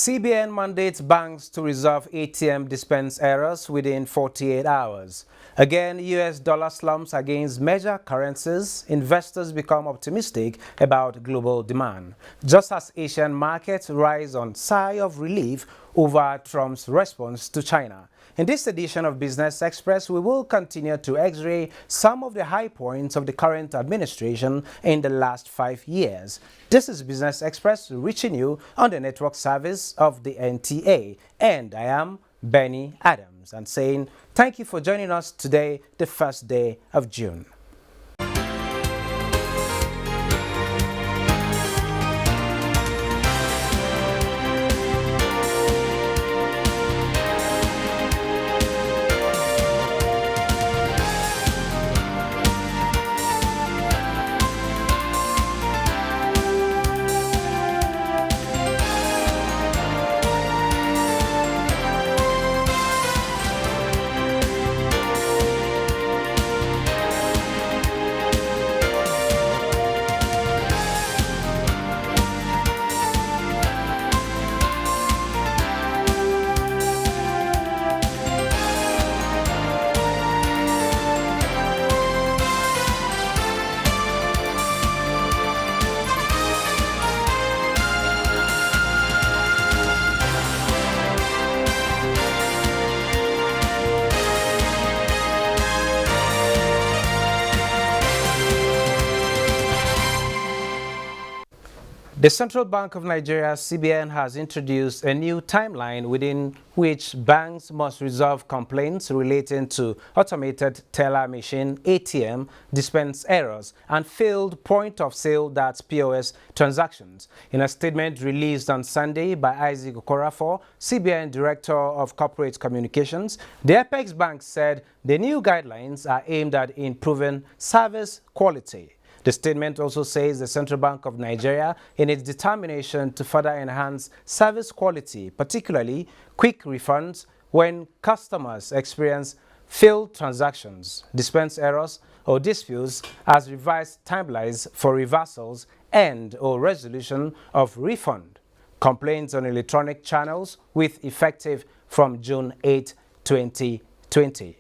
CBN mandates banks to resolve ATM dispense errors within 48 hours. Again, US dollar slumps against major currencies. Investors become optimistic about global demand, just as Asian markets rise on sigh of relief over Trump's response to China. In this edition of Business Express, we will continue to x-ray some of the high points of the current administration in the last 5 years. This is Business Express reaching you on the network service of the NTA, and I am Benny Adams, and saying thank you for joining us today, the first day of June. The Central Bank of Nigeria, CBN, has introduced a new timeline within which banks must resolve complaints relating to automated teller machine ATM dispense errors and failed point-of-sale (POS) transactions. In a statement released on Sunday by Isaac Okorafor, CBN Director of Corporate Communications, the Apex Bank said the new guidelines are aimed at improving service quality. The statement also says the Central Bank of Nigeria, in its determination to further enhance service quality, particularly quick refunds when customers experience failed transactions, dispense errors, or disputes, has revised timelines for reversals and/or resolution of refund complaints on electronic channels with effective from June 8, 2020.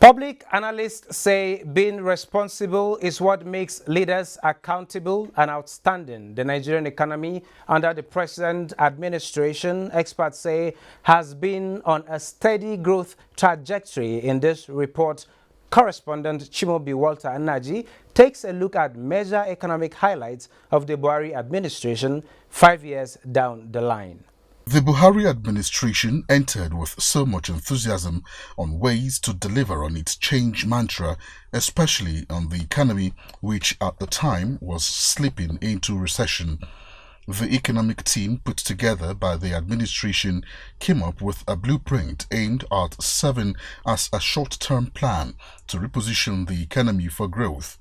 Public analysts say being responsible is what makes leaders accountable and outstanding. The Nigerian economy under the present administration, experts say, has been on a steady growth trajectory. In this report, correspondent Chimobi Walter Anaji takes a look at major economic highlights of the Buhari administration 5 years down the line. The Buhari administration entered with so much enthusiasm on ways to deliver on its change mantra, especially on the economy, which at the time was slipping into recession. The economic team put together by the administration came up with a blueprint aimed at serving as a short-term plan to reposition the economy for growth.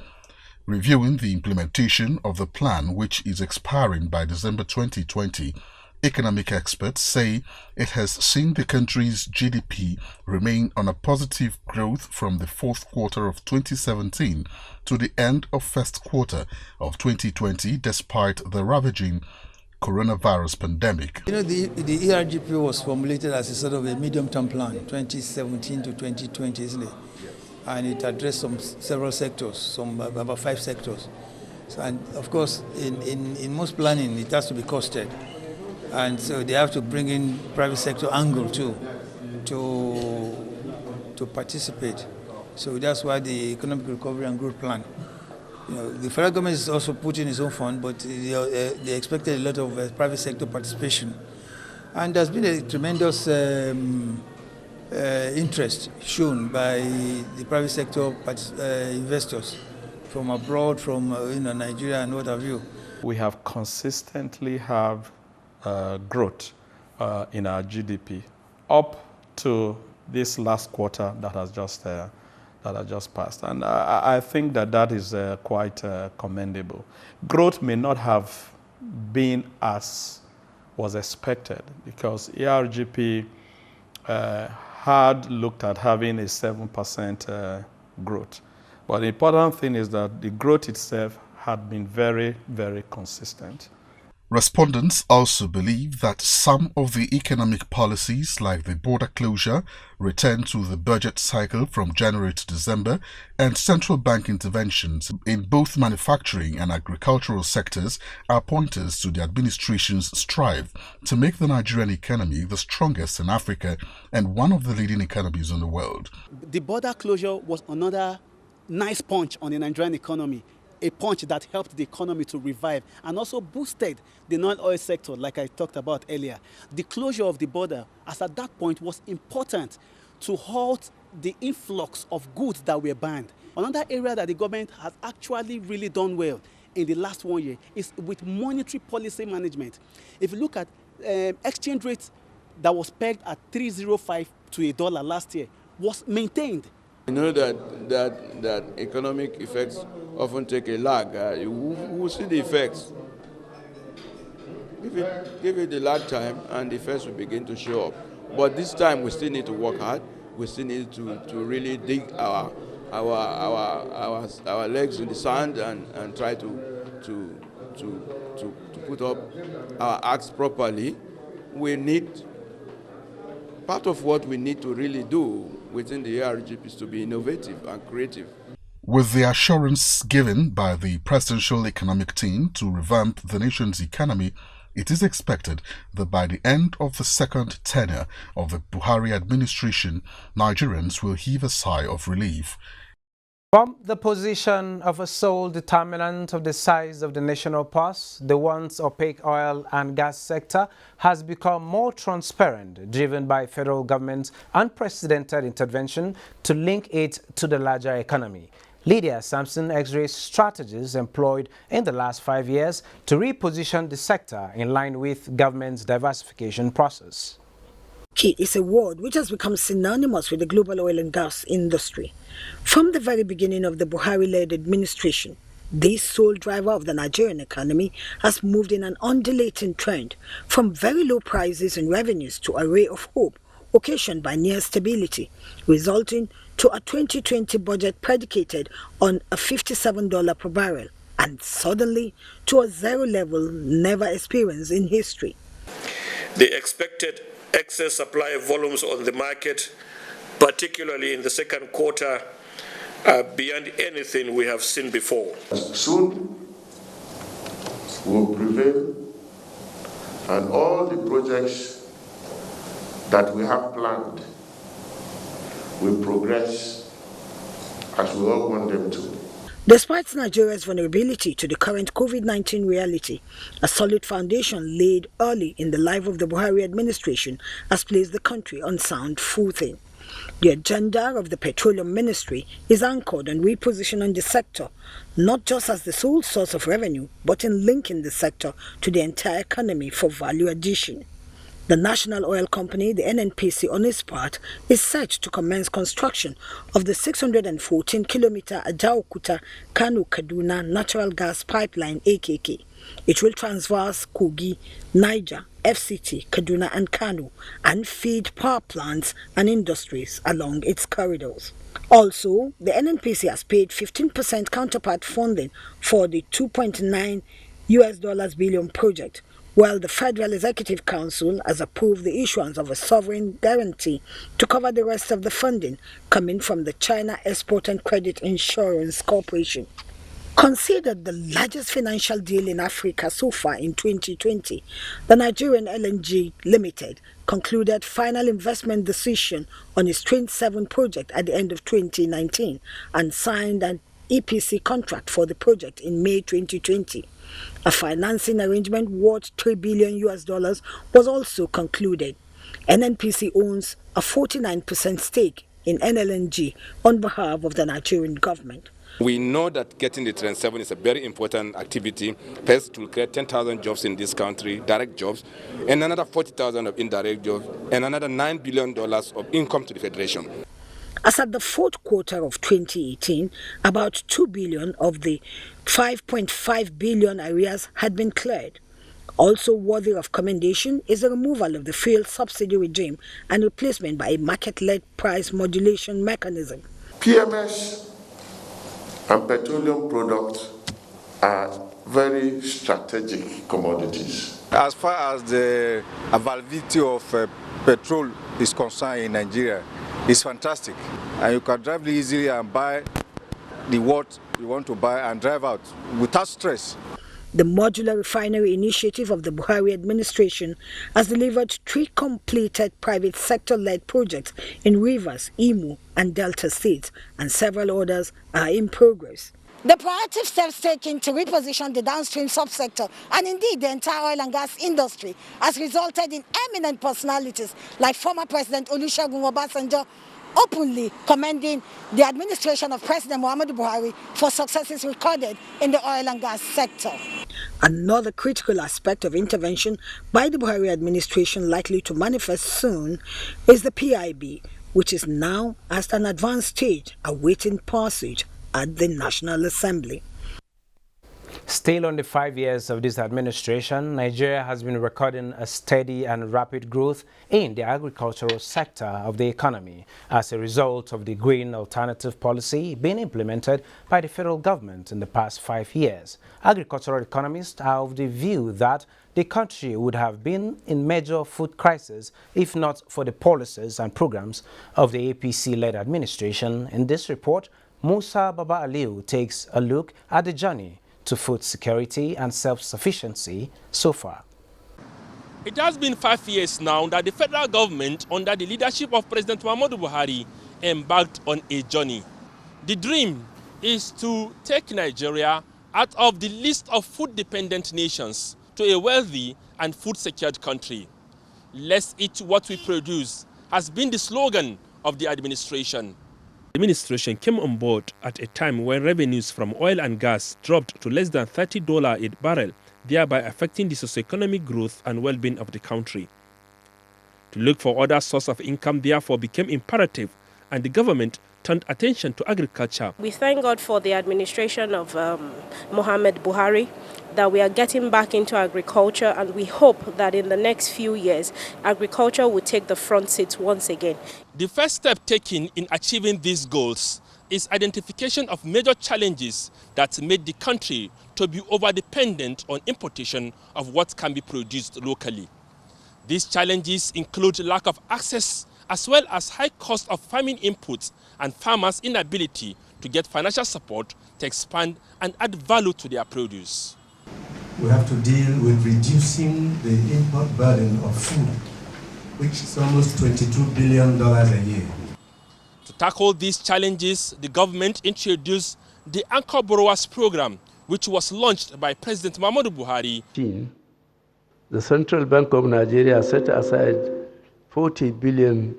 Reviewing the implementation of the plan, which is expiring by December 2020, economic experts say it has seen the country's GDP remain on a positive growth from the fourth quarter of 2017 to the end of first quarter of 2020, despite the ravaging coronavirus pandemic. You know, the ERGP was formulated as a sort of a medium-term plan, 2017 to 2020, isn't it? And it addressed several sectors, about 5 sectors. So, and of course, in most planning, it has to be costed. And so they have to bring in private sector angle too to participate. So that's why the Economic Recovery and Growth Plan. You know, the federal government is also putting its own fund, but they expected a lot of private sector participation. And there's been a tremendous interest shown by the private sector investors from abroad, from Nigeria and what have you. We have consistently have growth in our GDP up to this last quarter that has just passed, and I think that is quite commendable. Growth may not have been as was expected because ERGP had looked at having a 7% growth, but the important thing is that the growth itself had been very, very consistent. Respondents also believe that some of the economic policies like the border closure, return to the budget cycle from January to December, and central bank interventions in both manufacturing and agricultural sectors are pointers to the administration's strive to make the Nigerian economy the strongest in Africa and one of the leading economies in the world. The border closure was another nice punch on the Nigerian economy. A punch that helped the economy to revive and also boosted the non-oil sector, like I talked about earlier. The closure of the border, as at that point, was important to halt the influx of goods that were banned. Another area that the government has actually really done well in the last 1 year is with monetary policy management. If you look at exchange rates that was pegged at 305 to a dollar last year, was maintained. You know that economic effects often take a lag. We will see the effects. Give it the lag time and the effects will begin to show up. But this time we still need to work hard. We still need to really dig our legs in the sand and try to put up our acts properly. We need, part of what we need to really do within the ARGP is to be innovative and creative. With the assurance given by the presidential economic team to revamp the nation's economy, it is expected that by the end of the second tenure of the Buhari administration, Nigerians will heave a sigh of relief. From the position of a sole determinant of the size of the national purse, the once opaque oil and gas sector has become more transparent, driven by federal government's unprecedented intervention to link it to the larger economy. Lydia Sampson x-rays strategies employed in the last 5 years to reposition the sector in line with government's diversification process. Key is a word which has become synonymous with the global oil and gas industry. From the very beginning of the Buhari-led administration, this sole driver of the Nigerian economy has moved in an undulating trend from very low prices and revenues to a ray of hope occasioned by near stability, resulting to a 2020 budget predicated on a $57 per barrel and suddenly to a zero level never experienced in history. The expected excess supply volumes on the market, particularly in the second quarter, are beyond anything we have seen before. Soon will prevail, and all the projects that we have planned will progress as we all want them to. Despite Nigeria's vulnerability to the current COVID-19 reality, a solid foundation laid early in the life of the Buhari administration has placed the country on sound footing. The agenda of the Petroleum Ministry is anchored on repositioning the sector, not just as the sole source of revenue, but in linking the sector to the entire economy for value addition. The National Oil Company, the NNPC, on its part, is set to commence construction of the 614-kilometer Ajaokuta-Kano-Kaduna natural gas pipeline AKK. It will traverse Kogi, Niger, FCT, Kaduna and Kano and feed power plants and industries along its corridors. Also, the NNPC has paid 15% counterpart funding for the $2.9 billion project, while the Federal Executive Council has approved the issuance of a sovereign guarantee to cover the rest of the funding coming from the China Export and Credit Insurance Corporation. Considered the largest financial deal in Africa so far in 2020, the Nigerian LNG Limited concluded final investment decision on its Train 7 project at the end of 2019 and signed an EPC contract for the project in May 2020. A financing arrangement worth $3 billion was also concluded. NNPC owns a 49% stake in NLNG on behalf of the Nigerian government. We know that getting the Train 7 is a very important activity. First, it will create 10,000 jobs in this country, direct jobs, and another 40,000 of indirect jobs, and another $9 billion of income to the Federation. As at the fourth quarter of 2018, about 2 billion of the 5.5 billion arrears had been cleared. Also worthy of commendation is the removal of the fuel subsidy regime and replacement by a market-led price modulation mechanism. PMS and petroleum products are very strategic commodities. As far as the availability of petrol is concerned in Nigeria, it's fantastic. And you can drive easily and buy what you want to buy and drive out without stress. The modular refinery initiative of the Buhari administration has delivered 3 completed private sector-led projects in Rivers, Imo and Delta states, and several others are in progress. The proactive steps taken to reposition the downstream subsector and indeed the entire oil and gas industry has resulted in eminent personalities like former President Olusegun Obasanjo openly commending the administration of President Muhammadu Buhari for successes recorded in the oil and gas sector. Another critical aspect of intervention by the Buhari administration likely to manifest soon is the PIB, which is now at an advanced stage awaiting passage at the National Assembly. Still on the 5 years of this administration, Nigeria has been recording a steady and rapid growth in the agricultural sector of the economy as a result of the green alternative policy being implemented by the federal government in the past 5 years. Agricultural economists are of the view that the country would have been in major food crisis if not for the policies and programs of the APC-led administration. In this report, Musa Baba Aliu takes a look at the journey to food security and self-sufficiency so far. It has been 5 years now that the federal government, under the leadership of President Muhammadu Buhari, embarked on a journey. The dream is to take Nigeria out of the list of food-dependent nations to a wealthy and food-secured country. Let's eat what we produce has been the slogan of the administration. The administration came on board at a time when revenues from oil and gas dropped to less than $30 a barrel, thereby affecting the socioeconomic growth and well-being of the country. To look for other sources of income therefore became imperative, and the government turned attention to agriculture. We thank God for the administration of Muhammad Buhari, that we are getting back into agriculture, and we hope that in the next few years, agriculture will take the front seat once again. The first step taken in achieving these goals is identification of major challenges that made the country to be over-dependent on importation of what can be produced locally. These challenges include lack of access as well as high cost of farming inputs and farmers' inability to get financial support to expand and add value to their produce. We have to deal with reducing the import burden of food, which is almost $22 billion a year. To tackle these challenges, the government introduced the Anchor Borrowers Program, which was launched by President Muhammadu Buhari. The Central Bank of Nigeria set aside 40 billion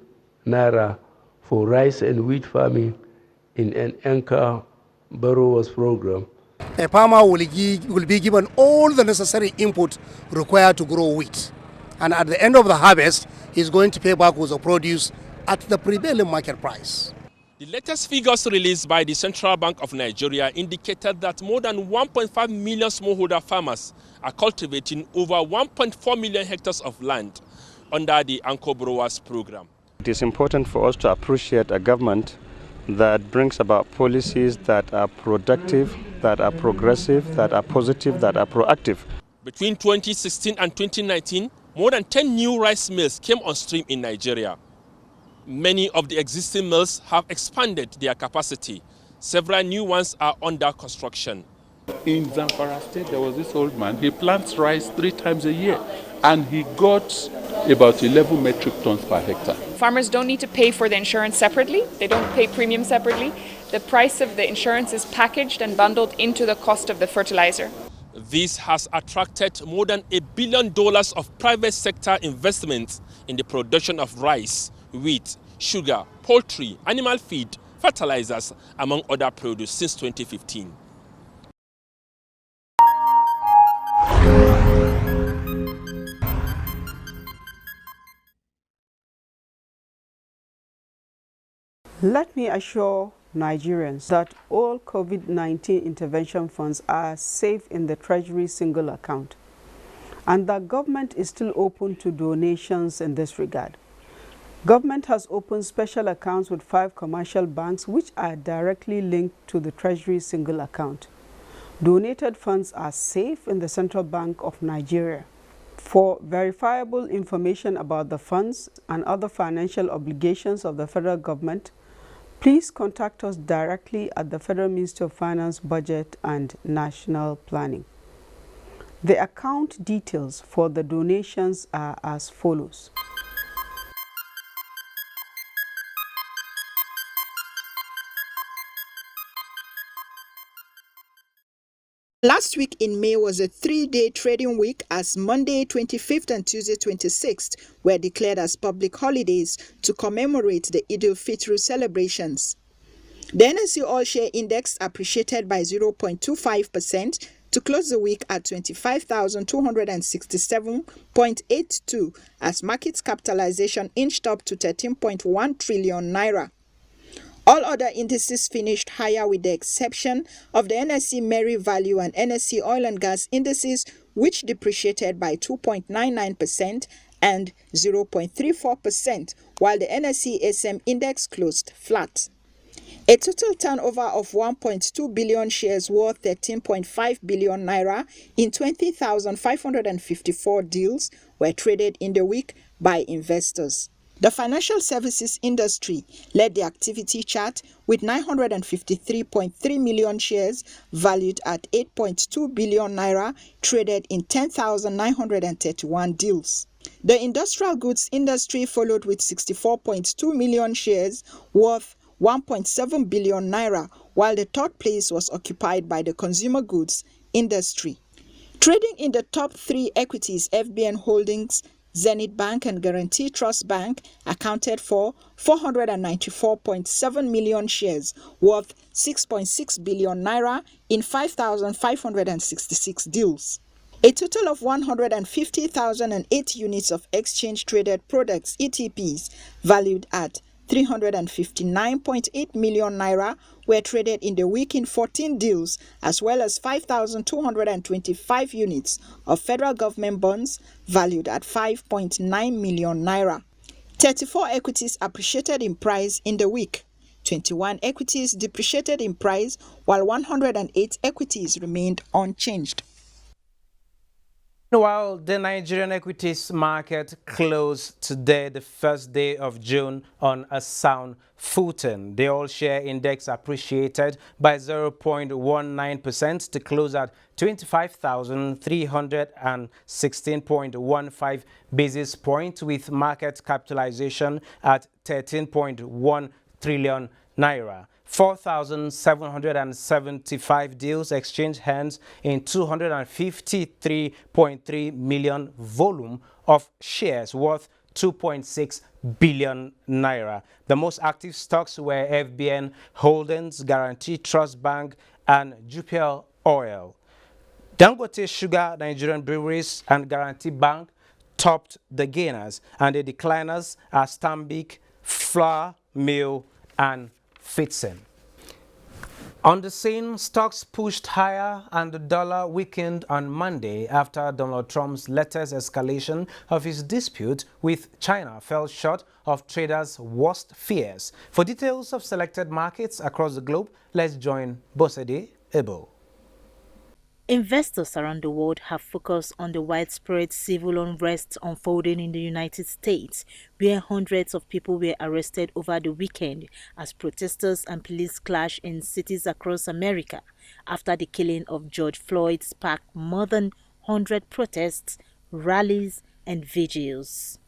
naira for rice and wheat farming in an Anchor Borrowers Program. A farmer will be given all the necessary input required to grow wheat. And at the end of the harvest, he's going to pay back with the produce at the prevailing market price. The latest figures released by the Central Bank of Nigeria indicated that more than 1.5 million smallholder farmers are cultivating over 1.4 million hectares of land under the Anchor Borrowers Program. It is important for us to appreciate a government that brings about policies that are productive, that are progressive, that are positive, that are proactive. Between 2016 and 2019, more than 10 new rice mills came on stream in Nigeria. Many of the existing mills have expanded their capacity. Several new ones are under construction. In Zamfara State, there was this old man. He plants rice 3 times a year, and he got about 11 metric tons per hectare. Farmers don't need to pay for the insurance separately. They don't pay premium separately. The price of the insurance is packaged and bundled into the cost of the fertilizer. This has attracted more than $1 billion of private sector investments in the production of rice, wheat, sugar, poultry, animal feed, fertilizers, among other produce since 2015. Let me assure Nigerians that all COVID-19 intervention funds are safe in the Treasury single account, and that government is still open to donations in this regard. Government has opened special accounts with 5 commercial banks which are directly linked to the Treasury single account. Donated funds are safe in the Central Bank of Nigeria. For verifiable information about the funds and other financial obligations of the federal government, please contact us directly at the Federal Ministry of Finance, Budget and National Planning. The account details for the donations are as follows. Last week in May was a 3-day trading week as Monday 25th and Tuesday 26th were declared as public holidays to commemorate the Eid al-Fitr celebrations. The NSE All Share Index appreciated by 0.25% to close the week at 25,267.82 as market capitalization inched up to 13.1 trillion naira. All other indices finished higher with the exception of the NSE Merry Value and NSE Oil and Gas indices, which depreciated by 2.99% and 0.34%, while the NSE SM index closed flat. A total turnover of 1.2 billion shares worth 13.5 billion naira in 20,554 deals were traded in the week by investors. The financial services industry led the activity chart with 953.3 million shares valued at 8.2 billion naira traded in 10,931 deals. The industrial goods industry followed with 64.2 million shares worth 1.7 billion naira, while the third place was occupied by the consumer goods industry. Trading in the top 3 equities, FBN Holdings, Zenith Bank and Guarantee Trust Bank accounted for 494.7 million shares worth 6.6 billion naira in 5,566 deals. A total of 150,008 units of exchange-traded products, ETPs, valued at 359.8 million naira were traded in the week in 14 deals, as well as 5,225 units of federal government bonds valued at 5.9 million naira. 34 equities appreciated in price in the week. 21 equities depreciated in price, while 108 equities remained unchanged. While the Nigerian equities market closed today, the first day of June, on a sound footing, the all-share index appreciated by 0.19% to close at 25,316.15 basis points, with market capitalization at 13.1 trillion naira. 4,775 deals exchanged hands in 253.3 million volume of shares worth 2.6 billion naira. The most active stocks were FBN Holdings, Guarantee Trust Bank and Jupiter Oil. Dangote Sugar, Nigerian Breweries and Guarantee Bank topped the gainers, and the decliners are Stanbic, Flour Mill and Fitson. On the scene, stocks pushed higher and the dollar weakened on Monday after Donald Trump's latest escalation of his dispute with China fell short of traders' worst fears. For details of selected markets across the globe, let's join Bosede Ebo. Investors around the world have focused on the widespread civil unrest unfolding in the United States, where hundreds of people were arrested over the weekend as protesters and police clash in cities across America after the killing of George Floyd sparked more than 100 protests, rallies, and vigils.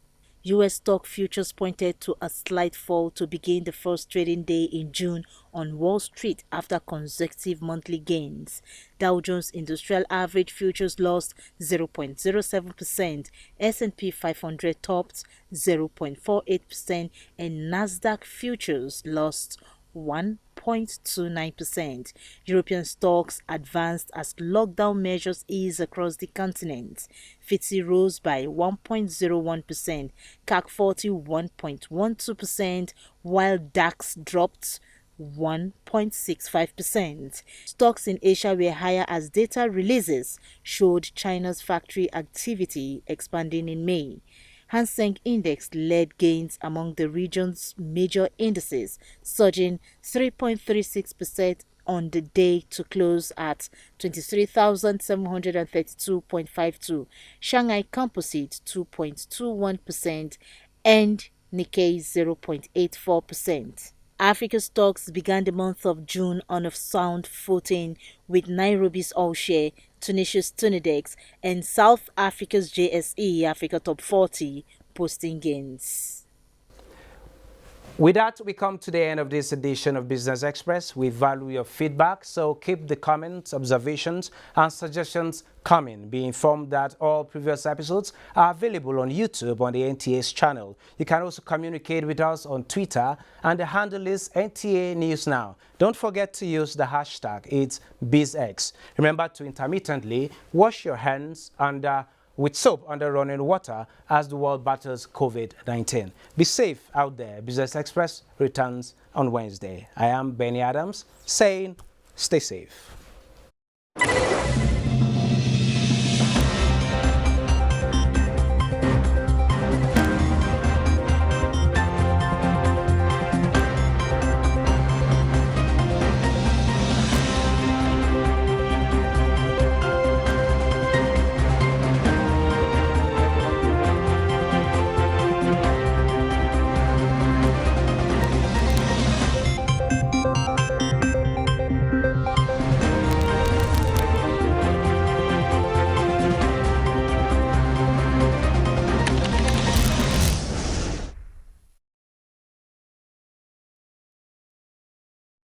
U.S. stock futures pointed to a slight fall to begin the first trading day in June on Wall Street after consecutive monthly gains. Dow Jones Industrial Average futures lost 0.07%, S&P 500 topped 0.48%, and Nasdaq futures lost 1.29%. European stocks advanced as lockdown measures eased across the continent. FTSE rose by 1.01%, CAC 40 1.12%, while DAX dropped 1.65%. Stocks in Asia were higher as data releases showed China's factory activity expanding in May. Hang Seng Index led gains among the region's major indices, surging 3.36% on the day to close at 23,732.52, Shanghai Composite 2.21%, and Nikkei 0.84%. Africa stocks began the month of June on a sound footing, with Nairobi's All Share, Tunisia's Tunidex, and South Africa's JSE Africa Top 40 posting gains. With that, we come to the end of this edition of Business Express. We value your feedback, so keep the comments, observations, and suggestions coming. Be informed that all previous episodes are available on YouTube on the NTA's channel. You can also communicate with us on Twitter, and the handle is NTA News Now. Don't forget to use the hashtag, it's BizX. Remember to intermittently wash your hands with soap under running water as the world battles COVID-19. Be safe out there. Business Express returns on Wednesday. I am Benny Adams saying stay safe.